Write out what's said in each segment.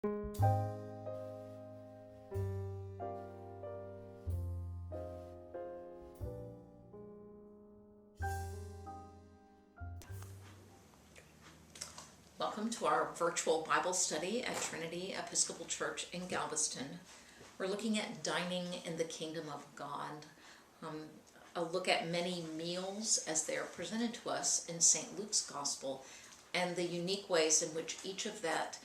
Welcome to our virtual Bible study at Trinity Episcopal Church in Galveston. We're looking at dining in the kingdom of God. A look at many meals as they are presented to us in St. Luke's Gospel, and the unique ways in which each of that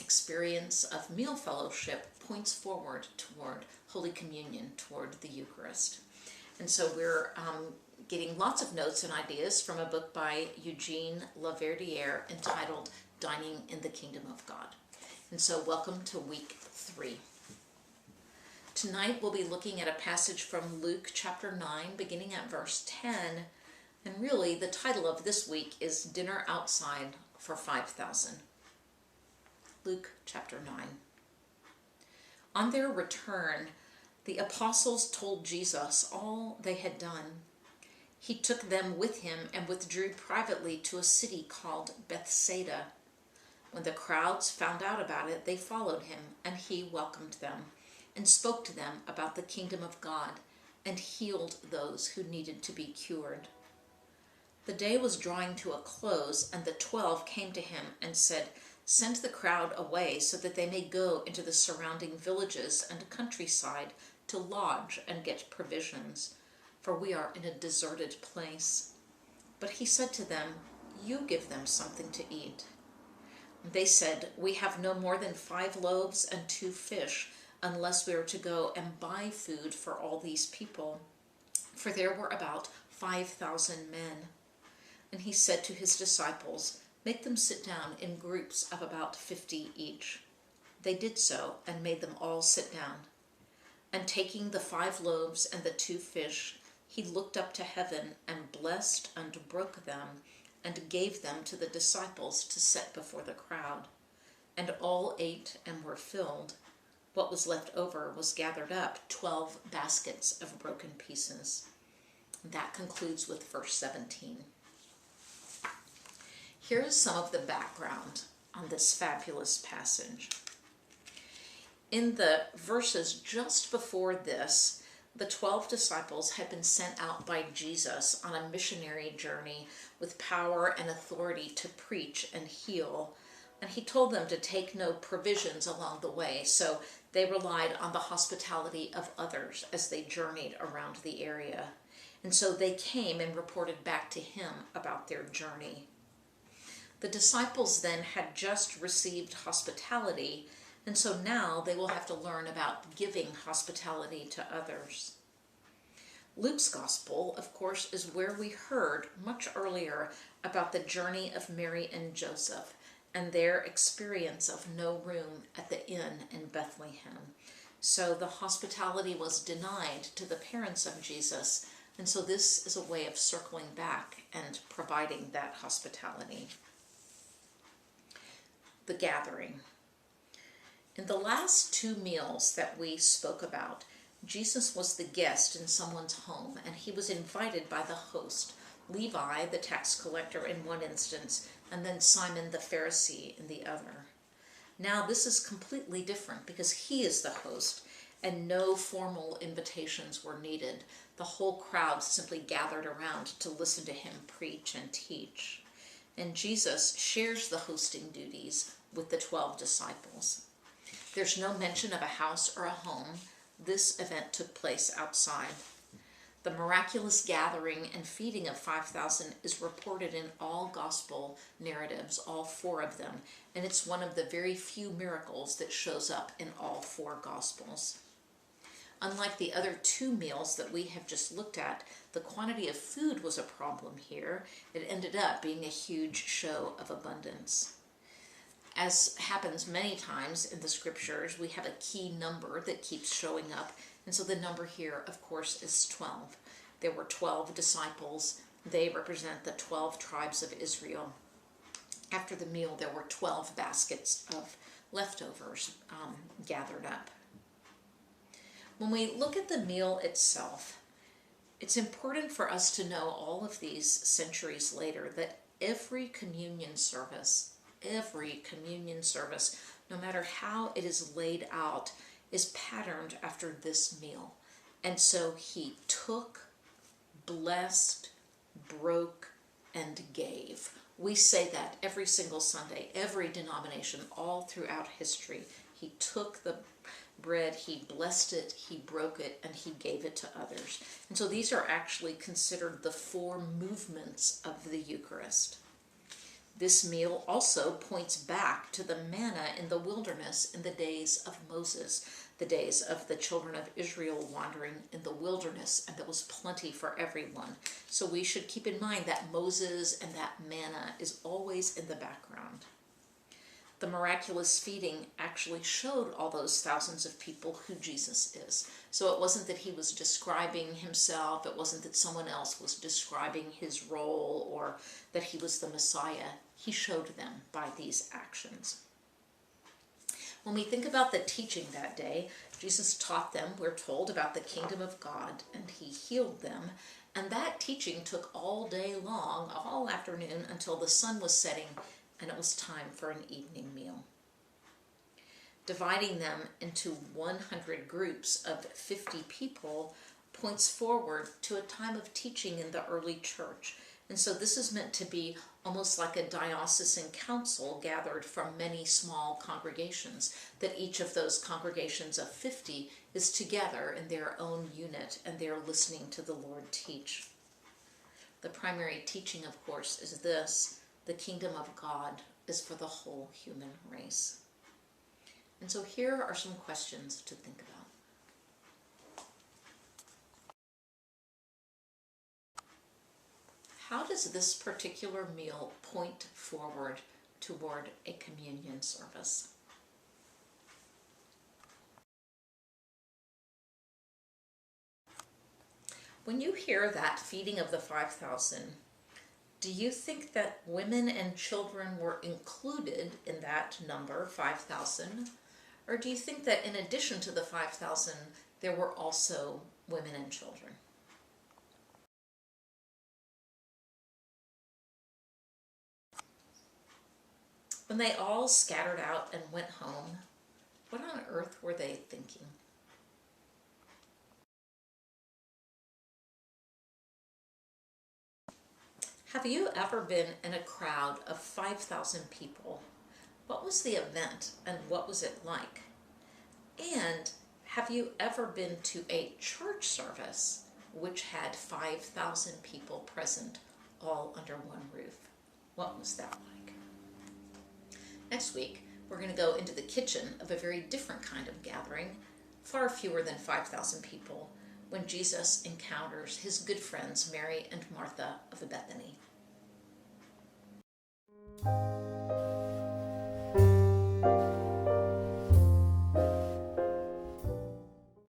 experience of meal fellowship points forward toward Holy Communion, toward the Eucharist. And so we're getting lots of notes and ideas from a book by Eugene Laverdiere entitled Dining in the Kingdom of God. And so welcome to week 3. Tonight we'll be looking at a passage from Luke chapter 9, beginning at verse 10. And really the title of this week is Dinner Outside for 5,000. Luke chapter 9. On their return, the apostles told Jesus all they had done. He took them with him and withdrew privately to a city called Bethsaida. When the crowds found out about it, they followed him, and he welcomed them and spoke to them about the kingdom of God and healed those who needed to be cured. The day was drawing to a close, and the 12 came to him and said, "Send the crowd away so that they may go into the surrounding villages and countryside to lodge and get provisions, for we are in a deserted place." But he said to them, "You give them something to eat." They said, "We have no more than 5 loaves and 2 fish, unless we are to go and buy food for all these people." For there were about 5,000 men. And he said to his disciples, "Make them sit down in groups of about 50 each." They did so and made them all sit down. And taking the 5 loaves and the 2 fish, he looked up to heaven and blessed and broke them and gave them to the disciples to set before the crowd. And all ate and were filled. What was left over was gathered up, 12 baskets of broken pieces. That concludes with verse 17. Here is some of the background on this fabulous passage. In the verses just before this, the 12 disciples had been sent out by Jesus on a missionary journey with power and authority to preach and heal. And he told them to take no provisions along the way, so they relied on the hospitality of others as they journeyed around the area. And so they came and reported back to him about their journey. The disciples then had just received hospitality, and so now they will have to learn about giving hospitality to others. Luke's Gospel, of course, is where we heard much earlier about the journey of Mary and Joseph and their experience of no room at the inn in Bethlehem. So the hospitality was denied to the parents of Jesus, and so this is a way of circling back and providing that hospitality. The gathering. In the last 2 meals that we spoke about, Jesus was the guest in someone's home, and he was invited by the host, Levi, the tax collector in one instance, and then Simon the Pharisee in the other. Now this is completely different because he is the host, and no formal invitations were needed. The whole crowd simply gathered around to listen to him preach and teach. And Jesus shares the hosting duties with the 12 disciples. There's no mention of a house or a home. This event took place outside. The miraculous gathering and feeding of 5,000 is reported in all gospel narratives, all 4 of them, and it's one of the very few miracles that shows up in all 4 gospels. Unlike the other 2 meals that we have just looked at, the quantity of food was a problem here. It ended up being a huge show of abundance. As happens many times in the scriptures, we have a key number that keeps showing up, and so the number here, of course, is 12. There were 12 disciples. They represent the 12 tribes of Israel. After the meal, there were 12 baskets of leftovers gathered up. When we look at the meal itself, it's important for us to know all of these centuries later that every communion service no matter how it is laid out, is patterned after this meal. And so he took, blessed, broke, and gave. We say that every single Sunday, every denomination, all throughout history. He took the bread, he blessed it, he broke it, and he gave it to others. And so these are actually considered the four movements of the Eucharist. This meal also points back to the manna in the wilderness in the days of Moses, the days of the children of Israel wandering in the wilderness, and there was plenty for everyone. So we should keep in mind that Moses and that manna is always in the background. The miraculous feeding actually showed all those thousands of people who Jesus is. So it wasn't that he was describing himself, it wasn't that someone else was describing his role or that he was the Messiah. He showed them by these actions. When we think about the teaching that day, Jesus taught them, we're told, about the kingdom of God, and he healed them. And that teaching took all day long, all afternoon, until the sun was setting, and it was time for an evening meal. Dividing them into 100 groups of 50 people points forward to a time of teaching in the early church. And so this is meant to be almost like a diocesan council gathered from many small congregations, that each of those congregations of 50 is together in their own unit and they're listening to the Lord teach. The primary teaching, of course, is this: the kingdom of God is for the whole human race. And so here are some questions to think about. How does this particular meal point forward toward a communion service? When you hear that feeding of the 5,000, do you think that women and children were included in that number, 5,000? Or do you think that in addition to the 5,000, there were also women and children? When they all scattered out and went home, what on earth were they thinking? Have you ever been in a crowd of 5,000 people? What was the event and what was it like? And have you ever been to a church service which had 5,000 people present, all under one roof? What was that like? Next week, we're going to go into the kitchen of a very different kind of gathering, far fewer than 5,000 people, when Jesus encounters his good friends Mary and Martha of Bethany.